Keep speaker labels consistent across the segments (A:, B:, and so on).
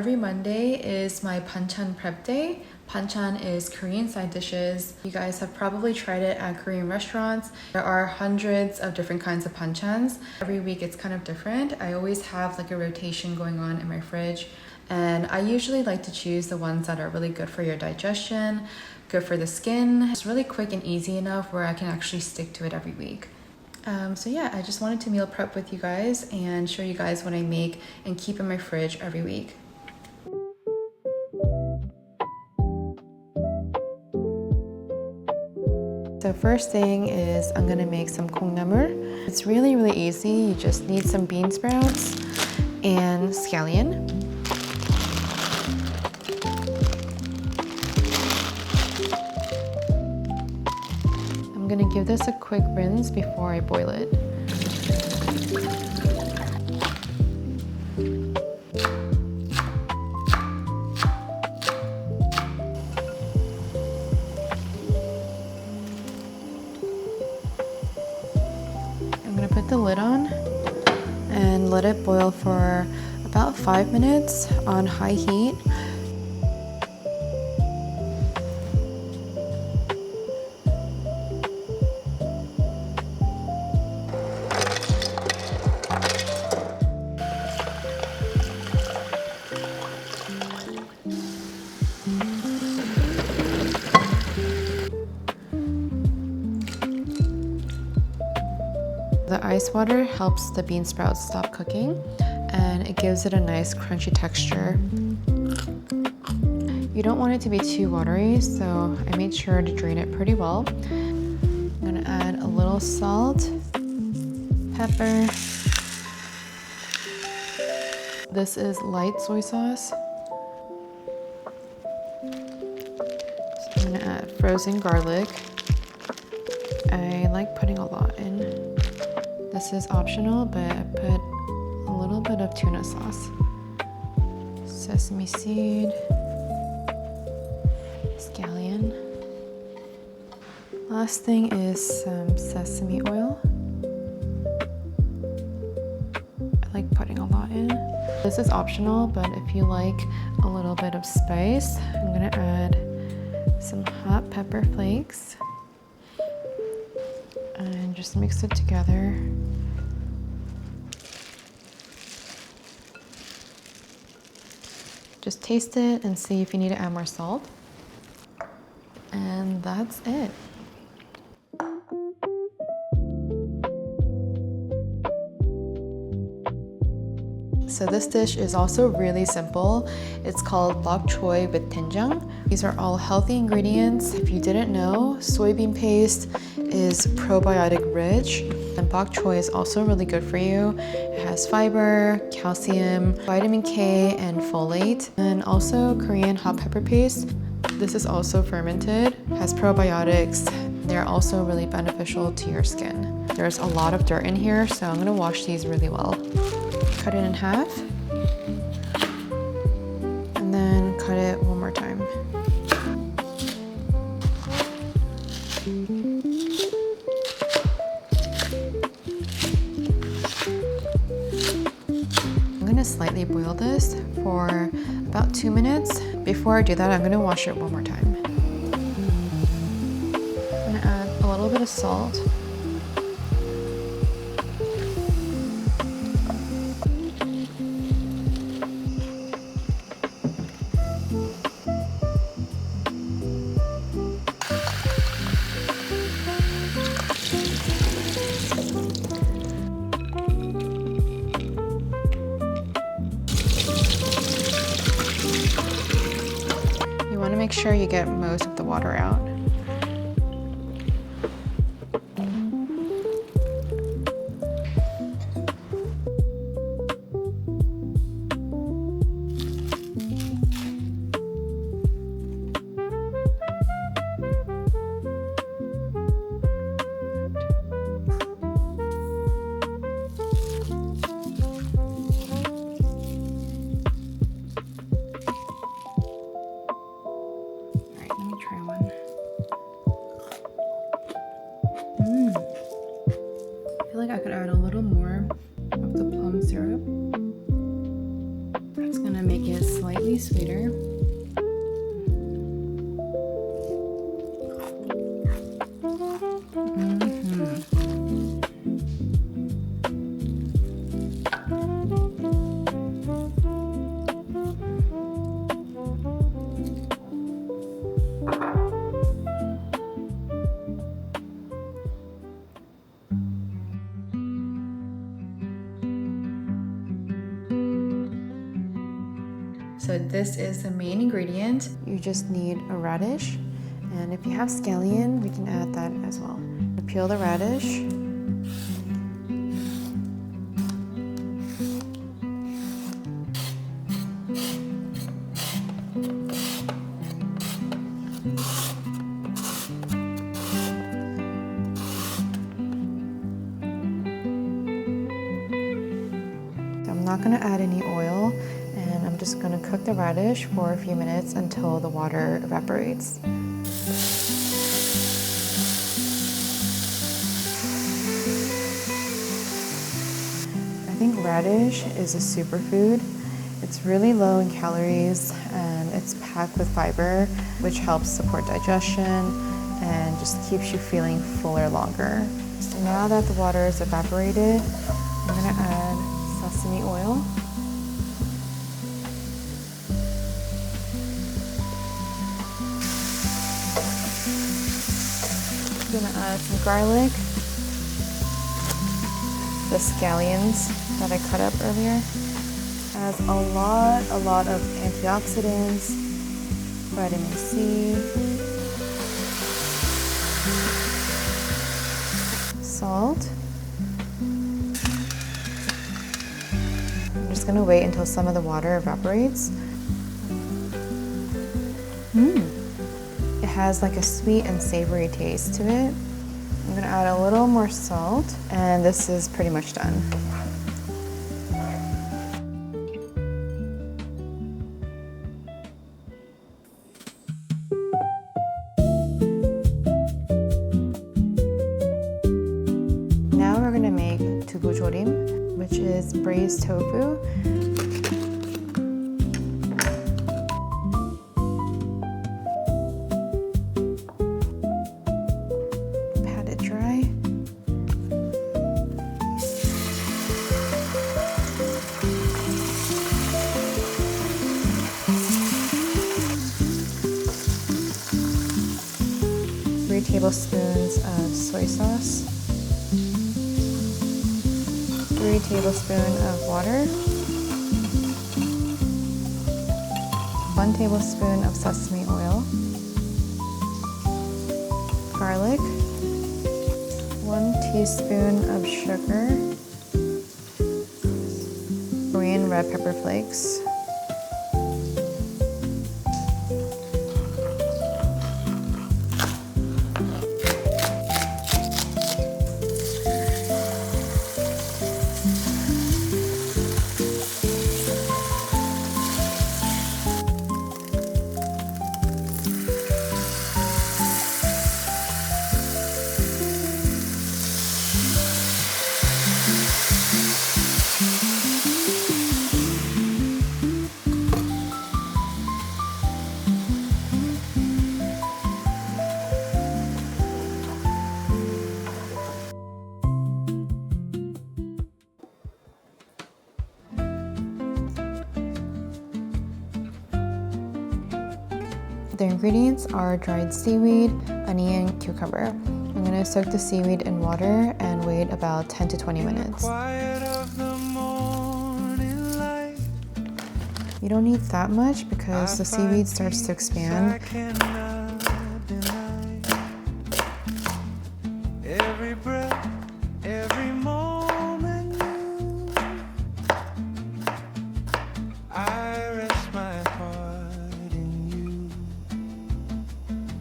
A: every Monday is my Banchan prep day. Banchan is Korean side dishes. You guys have probably tried it at Korean restaurants. There are hundreds of different kinds of banchans. Every week it's kind of different. I always have like a rotation going on in my fridge. And I usually like to choose the ones that are really good for your digestion, good for the skin. It's really quick and easy enough where I can actually stick to it every week. So yeah, I just wanted to meal prep with you guys and show you guys what I make and keep in my fridge every week. So first thing is I'm gonna make some kongnamul. It's really easy. You just need some bean sprouts and scallion. I'm gonna give this a quick rinse before I boil it. I'm gonna put the lid on and let it boil for about 5 minutes on high heat. The ice water helps the bean sprouts stop cooking and it gives it a nice crunchy texture. You don't want it to be too watery, so I made sure to drain it pretty well. I'm gonna add a little salt, pepper. This is light soy sauce. So I'm gonna add frozen garlic. I like putting a lot in. This is optional, but I put a little bit of tuna sauce. Sesame seed, scallion. Last thing is some sesame oil. I like putting a lot in. This is optional, but if you like a little bit of spice, I'm gonna add some hot pepper flakes. And just mix it together. Just taste it and see if you need to add more salt. And that's it. So this dish is also really simple. It's called bok choy with 된장. These are all healthy ingredients. If you didn't know, soybean paste is probiotic rich, and bok choy is also really good for you. It has fiber, calcium, vitamin K, and folate, and also Korean hot pepper paste. This is also fermented, has probiotics. They're also really beneficial to your skin. There's a lot of dirt in here, so I'm gonna wash these really well. Cut it in half, and then cut it one more time. I'm gonna slightly boil this for about 2 minutes. Before I do that, I'm gonna wash it one more time. I'm gonna add a little bit of salt. Make sure you get most of the water out. Try one. slightly sweeter. So this is the main ingredient. You just need a radish, and if you have scallion, we can add that as well. Peel the radish. I'm not going to add any oil, and I'm just going to cook the radish for a few minutes until the water evaporates. I think radish is a superfood. It's really low in calories and it's packed with fiber, which helps support digestion and just keeps you feeling fuller longer. So now that the water is evaporated, I'm going to add sesame oil. I'm going to add some garlic, the scallions that I cut up earlier. Has a lot of antioxidants, vitamin C, salt. I'm just gonna wait until some of the water evaporates. It has like a sweet and savory taste to it. I'm gonna add a little more salt, and this is pretty much done. Now we're gonna make Dubujorim, which is braised tofu. Pat it dry. Three tablespoons of soy sauce. 3 tablespoons of water, 1 tablespoon of sesame oil, garlic, 1 teaspoon of sugar, Korean red pepper flakes, The ingredients are dried seaweed, onion, cucumber. I'm going to soak the seaweed in water and wait about 10 to 20 minutes. You don't need that much because the seaweed starts to expand.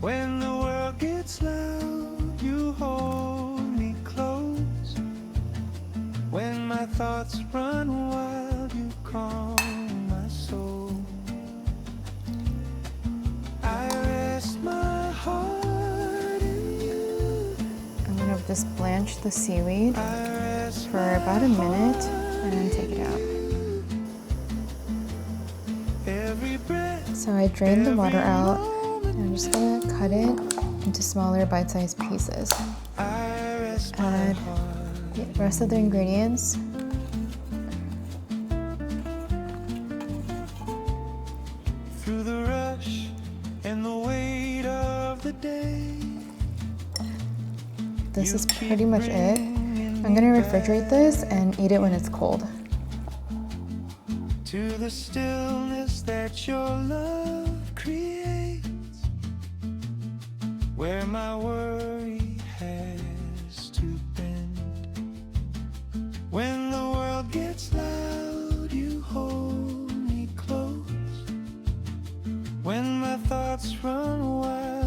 B: When the world gets loud, you hold me close. When my thoughts run wild, you calm my soul. I rest my heart in you.
A: I'm gonna just blanch the seaweed for about a minute and then take it out.
B: every breath,
A: So I drained the water out, and I'm just gonna cut it into smaller bite-sized pieces.
B: I rest my
A: Add
B: heart.
A: the rest of the ingredients.
B: Through the rush and the weight of the day.
A: This is pretty much it. I'm gonna refrigerate this and eat it when it's cold.
B: To the stillness that your love creates, where my worry has to bend. When the world gets loud, you hold me close. When my thoughts run wild,